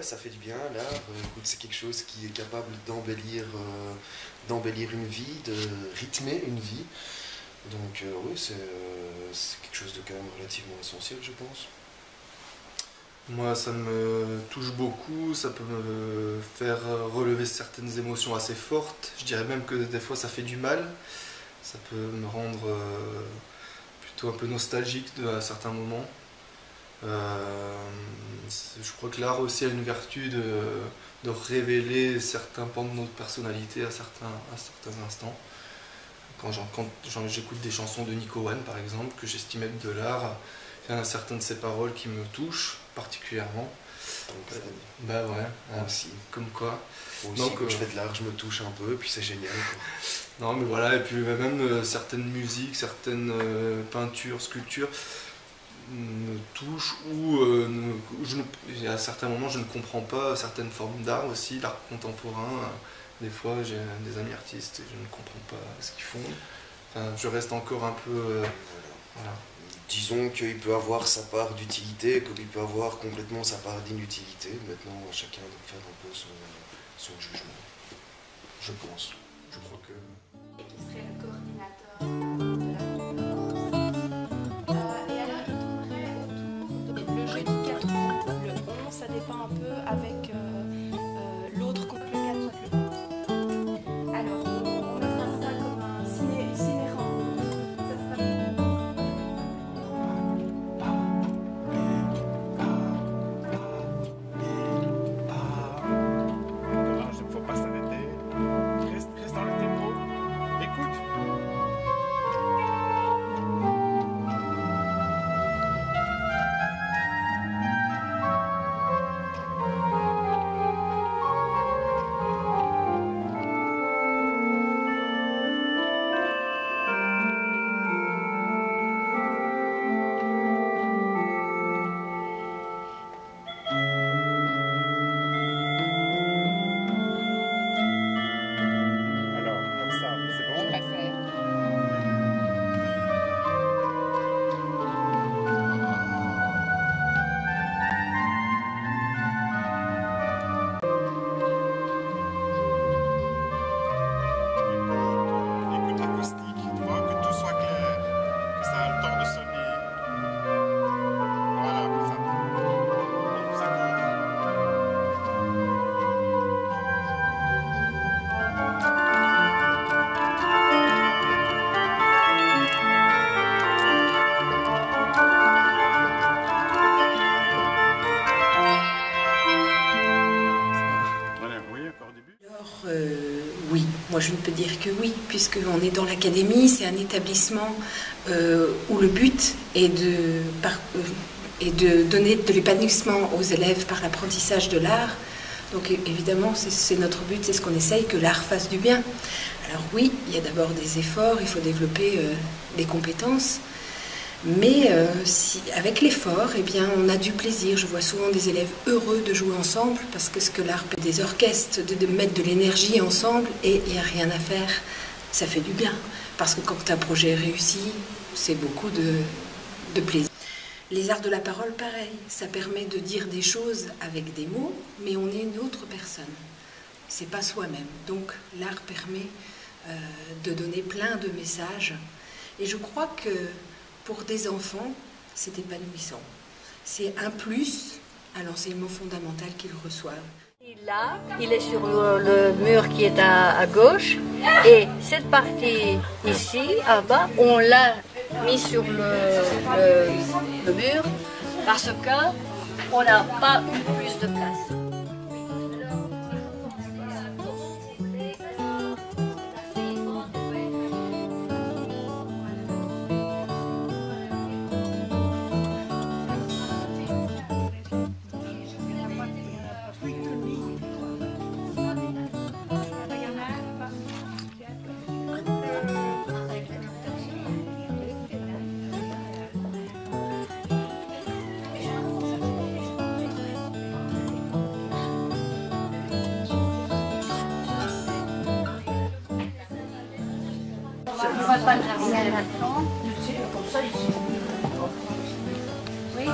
ça fait du bien, l'art. Écoute, c'est quelque chose qui est capable d'embellir une vie, de rythmer une vie. Donc oui, c'est quelque chose de quand même relativement essentiel, je pense. Moi, ça me touche beaucoup, ça peut me faire relever certaines émotions assez fortes. Je dirais même que des fois, ça fait du mal. Ça peut me rendre plutôt un peu nostalgique à certains moments. Je crois que l'art aussi a une vertu de révéler certains pans de notre personnalité à certains instants. Quand j'écoute des chansons de Nico One par exemple, que j'estime être de l'art, il y a certaines de ses paroles qui me touchent particulièrement. Bah ouais, moi aussi. Comme quoi. Moi aussi, quand je fais de l'art, je me touche un peu, et puis c'est génial, quoi. Non mais voilà, et puis même certaines musiques, certaines peintures, sculptures me touchent ou à certains moments je ne comprends pas certaines formes d'art aussi, l'art contemporain. Des fois j'ai des amis artistes et je ne comprends pas ce qu'ils font. Enfin, je reste encore un peu... voilà. Disons qu'il peut avoir sa part d'utilité, comme il peut avoir complètement sa part d'inutilité. Maintenant, chacun doit faire un peu son jugement. Je pense. Je crois que... Qui serait le coordinateur de la conférence. Et alors, il tournerait autour de... Le jeudi 4 août, le 11, ça dépend un peu avec l'autre couple, le 4 soit le 11. Alors, on mettra ça comme un ciné-rencontre. Ça sera... Il ne faut pas s'arrêter. Reste dans le tempo. Écoute. Alors, comme ça, c'est bon? Écoute acoustique, tu vois, que tout soit clair, que ça a le temps de sonner. Voilà, comme ça. Et ça court. Voilà, oui, encore au début. Alors, oui, moi je ne peux dire que oui, puisqu'on est dans l'académie, c'est un établissement où le but est de donner de l'épanouissement aux élèves par l'apprentissage de l'art. Donc évidemment, c'est notre but, c'est ce qu'on essaye, que l'art fasse du bien. Alors oui, il y a d'abord des efforts, il faut développer des compétences, mais avec l'effort, eh bien, on a du plaisir. Je vois souvent des élèves heureux de jouer ensemble, parce que ce que l'art peut des orchestres, de mettre de l'énergie ensemble, et il n'y a rien à faire, ça fait du bien. Parce que quand un projet est réussi, c'est beaucoup de plaisir. Les arts de la parole, pareil, ça permet de dire des choses avec des mots, mais on est une autre personne. C'est pas soi-même. Donc l'art permet de donner plein de messages. Et je crois que pour des enfants, c'est épanouissant. C'est un plus à l'enseignement fondamental qu'ils reçoivent. Là, il est sur le mur qui est à gauche, et cette partie ici, en bas, on l'a mis sur le mur parce qu'on n'a pas eu plus de place. Je ne vois pas le jardin maintenant. Comme ça, ici. Oui.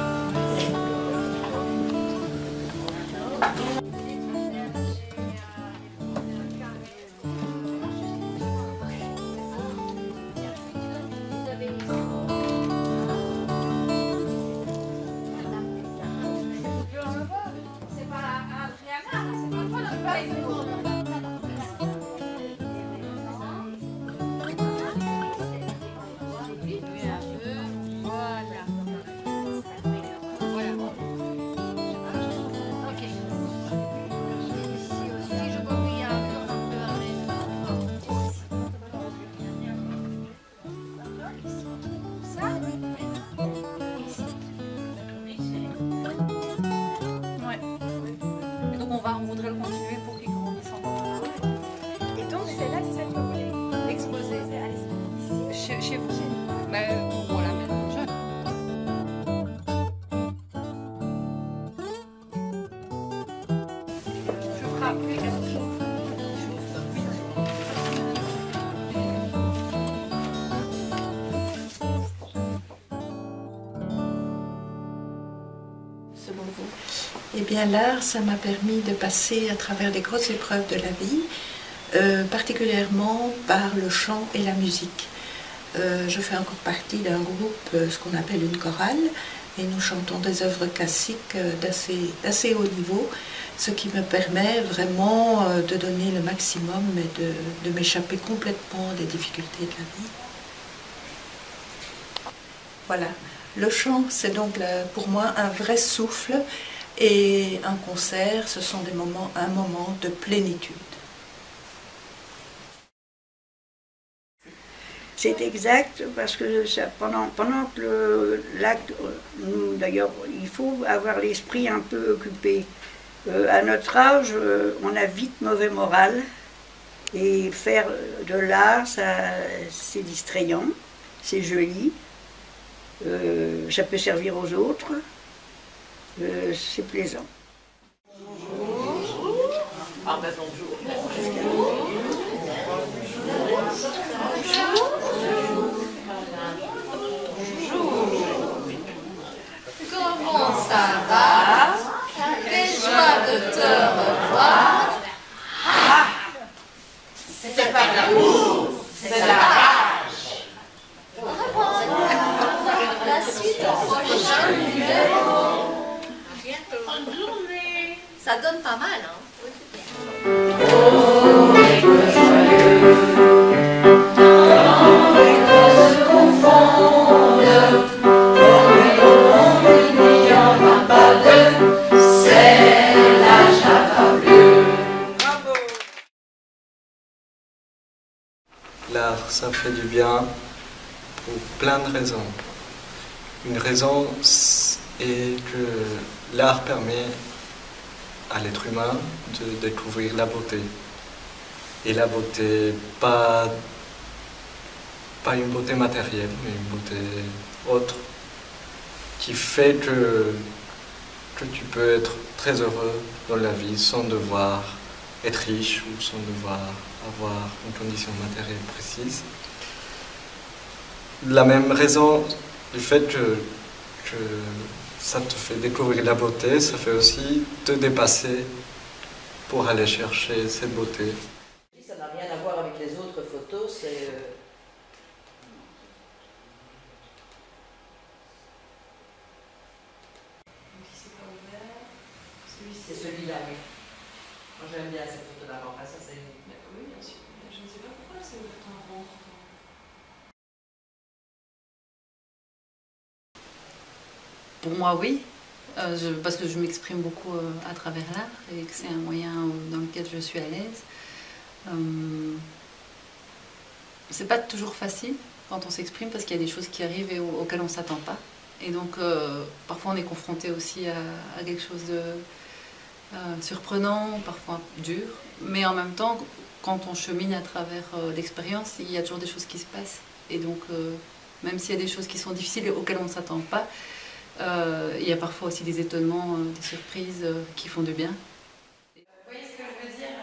Eh bien, l'art, ça m'a permis de passer à travers les grosses épreuves de la vie, particulièrement par le chant et la musique. Je fais encore partie d'un groupe, ce qu'on appelle une chorale, et nous chantons des œuvres classiques d'assez haut niveau, ce qui me permet vraiment de donner le maximum et de m'échapper complètement des difficultés de la vie. Voilà, le chant, c'est donc pour moi un vrai souffle, et un concert, ce sont un moment de plénitude. C'est exact, parce que pendant que l'acte, d'ailleurs, il faut avoir l'esprit un peu occupé. À notre âge, on a vite mauvais moral, et faire de l'art, c'est distrayant, c'est joli, ça peut servir aux autres, c'est plaisant. Bonjour. Ah ben bonjour. Bonjour. Comment ça va? Quelle joie de te revoir. Ah, c'est pas de l'amour, c'est de la rage. La suite au prochain numéro. Bonne journée. Ça donne pas mal, hein? Oh, les joyeux. L'art, ça fait du bien pour plein de raisons. Une raison est que l'art permet à l'être humain de découvrir la beauté. Et la beauté, pas une beauté matérielle, mais une beauté autre, qui fait que tu peux être très heureux dans la vie sans devoir être riche ou sans devoir avoir une condition matérielle précise. La même raison du fait que ça te fait découvrir la beauté, ça fait aussi te dépasser pour aller chercher cette beauté. Ça n'a rien à voir avec les autres photos, c'est... C'est celui-là, oui. Moi j'aime bien cette photo-là, mais enfin ça c'est... Oui, bien sûr. Je ne sais pas pourquoi c'est autant rond. Pour moi, oui. Parce que je m'exprime beaucoup à travers l'art et que c'est un moyen dans lequel je suis à l'aise. C'est pas toujours facile quand on s'exprime parce qu'il y a des choses qui arrivent et auxquelles on ne s'attend pas. Et donc, parfois on est confronté aussi à quelque chose de surprenant, parfois dur. Mais en même temps, quand on chemine à travers l'expérience, il y a toujours des choses qui se passent. Et donc, même s'il y a des choses qui sont difficiles et auxquelles on ne s'attend pas, il y a parfois aussi des étonnements, des surprises qui font du bien. Vous voyez ce que je veux dire?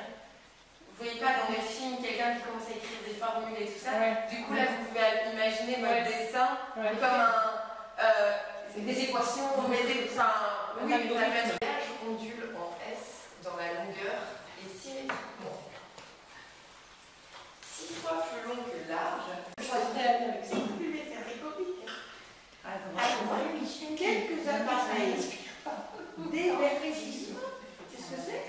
Vous voyez pas dans les films quelqu'un qui commence à écrire des formules et tout ça? Ouais. Du coup là vous pouvez imaginer votre dessin comme des équations, vous mettez ça. Oui, mais ça peut être l'âge ondule en S dans la longueur et symétriquement 6 fois plus long que large. Je choisirais avec ça. C'est comique. Quelques appareils d'évertissement, c'est ce que c'est?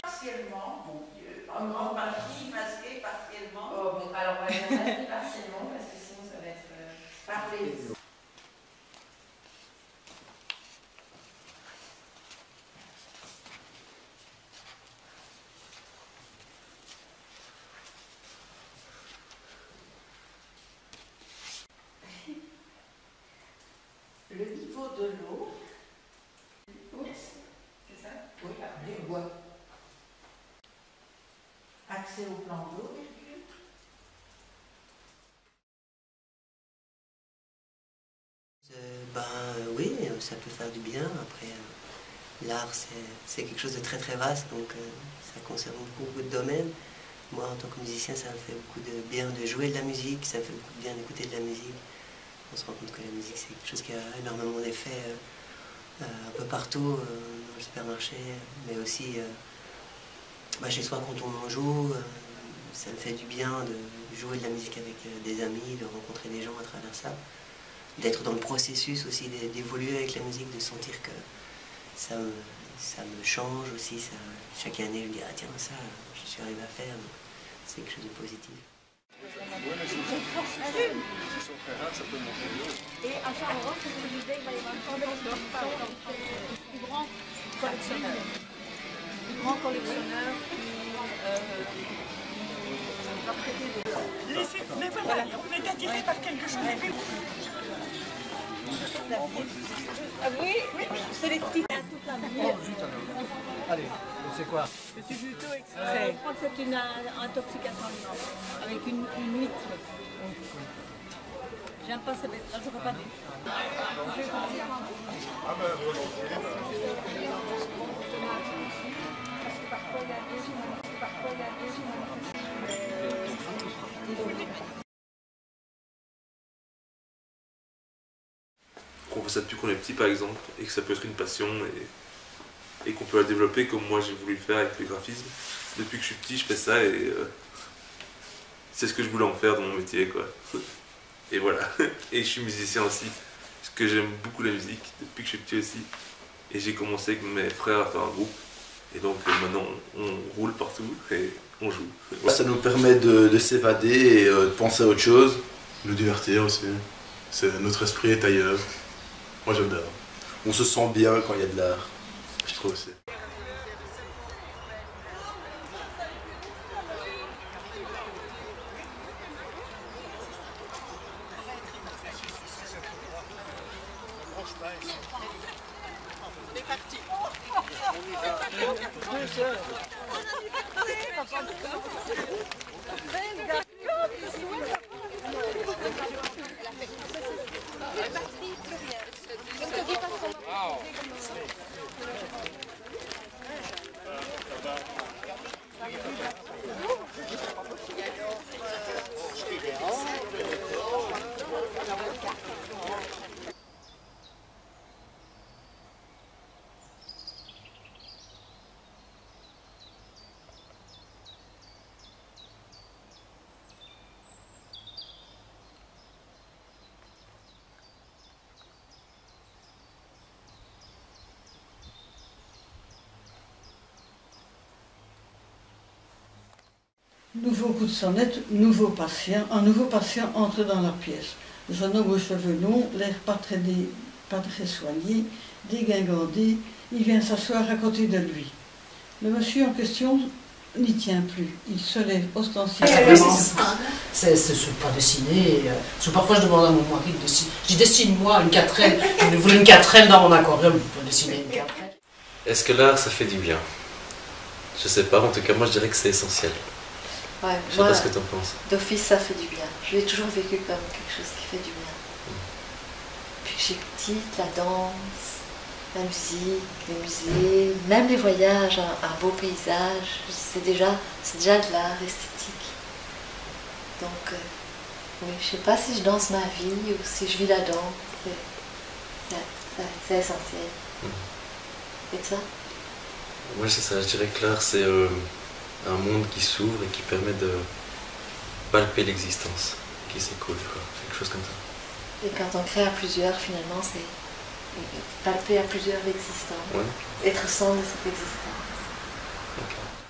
Partiellement, mon Dieu, en grande partie, masqué partiellement. Oh bon, alors on va dire masqué partiellement parce que sinon ça va être parlé. Le niveau de l'eau, c'est ça? Oui, du bois. Accès au plan d'eau, oui, ça peut faire du bien. Après, l'art, c'est quelque chose de très très vaste, donc ça concerne beaucoup de domaines. Moi, en tant que musicien, ça me fait beaucoup de bien de jouer de la musique, ça me fait beaucoup de bien d'écouter de la musique. On se rend compte que la musique, c'est quelque chose qui a énormément d'effet un peu partout, dans le supermarché, mais aussi chez soi quand on en joue. Ça me fait du bien de jouer de la musique avec des amis, de rencontrer des gens à travers ça, d'être dans le processus aussi, d'évoluer avec la musique, de sentir que ça me change aussi. Chaque année, je me dis, ah tiens, ça, je suis arrivé à faire, c'est quelque chose de positif. Et à Charleroi, c'est ce que je disais, il va y avoir une tendance de plus grand collectionneur. Plus grand collectionneur qui va prêter des... Mais voilà, on est attiré par quelque chose. Ah oui, c'est les petits toute la vie. Allez, c'est quoi? C'est plutôt extrait. Je crois que c'est une intoxication alimentaire avec une huître. J'aime pas ces bêtes, je ne peux pas dire. Ah ben volontiers. Qu'on fait ça depuis qu'on est petit par exemple, et que ça peut être une passion et qu'on peut la développer comme moi j'ai voulu le faire avec le graphisme. Depuis que je suis petit je fais ça et c'est ce que je voulais en faire dans mon métier quoi. Et voilà, et je suis musicien aussi, parce que j'aime beaucoup la musique depuis que je suis petit aussi. Et j'ai commencé avec mes frères à faire un groupe, et donc maintenant on roule partout et on joue. Ça nous permet de s'évader et de penser à autre chose. Nous divertir aussi, notre esprit est ailleurs. Moi j'aime bien. On se sent bien quand il y a de l'art. Je trouve aussi. On est parti. Nouveau coup de sonnette, un nouveau patient entre dans la pièce. Le jeune homme aux cheveux longs, l'air pas très soigné, dégingandé, il vient s'asseoir à côté de lui. Le monsieur en question n'y tient plus, il se lève ostensiblement. C'est pas dessiner. Parce que parfois je demande à mon mari de dessiner. Je dis dessine-moi une 4L. Je voulais une 4L dans mon aquarium pour dessiner une 4L. Est-ce que l'art ça fait du bien? Je sais pas, en tout cas moi je dirais que c'est essentiel. Ouais, je sais pas ce que tu en penses. D'office, ça fait du bien. Je l'ai toujours vécu comme quelque chose qui fait du bien. Depuis que j'ai petite, la danse, la musique, les musées, même les voyages, un beau paysage, c'est déjà de l'art esthétique. Donc, oui, je sais pas si je danse ma vie ou si je vis la danse. C'est essentiel. Et ça? Ouais, c'est ça. Je dirais que l'art, c'est un monde qui s'ouvre et qui permet de palper l'existence, qui s'écoule, quoi. Quelque chose comme ça. Et quand on crée à plusieurs, finalement, c'est palper à plusieurs l'existence. Ouais. Être son de cette existence. Okay.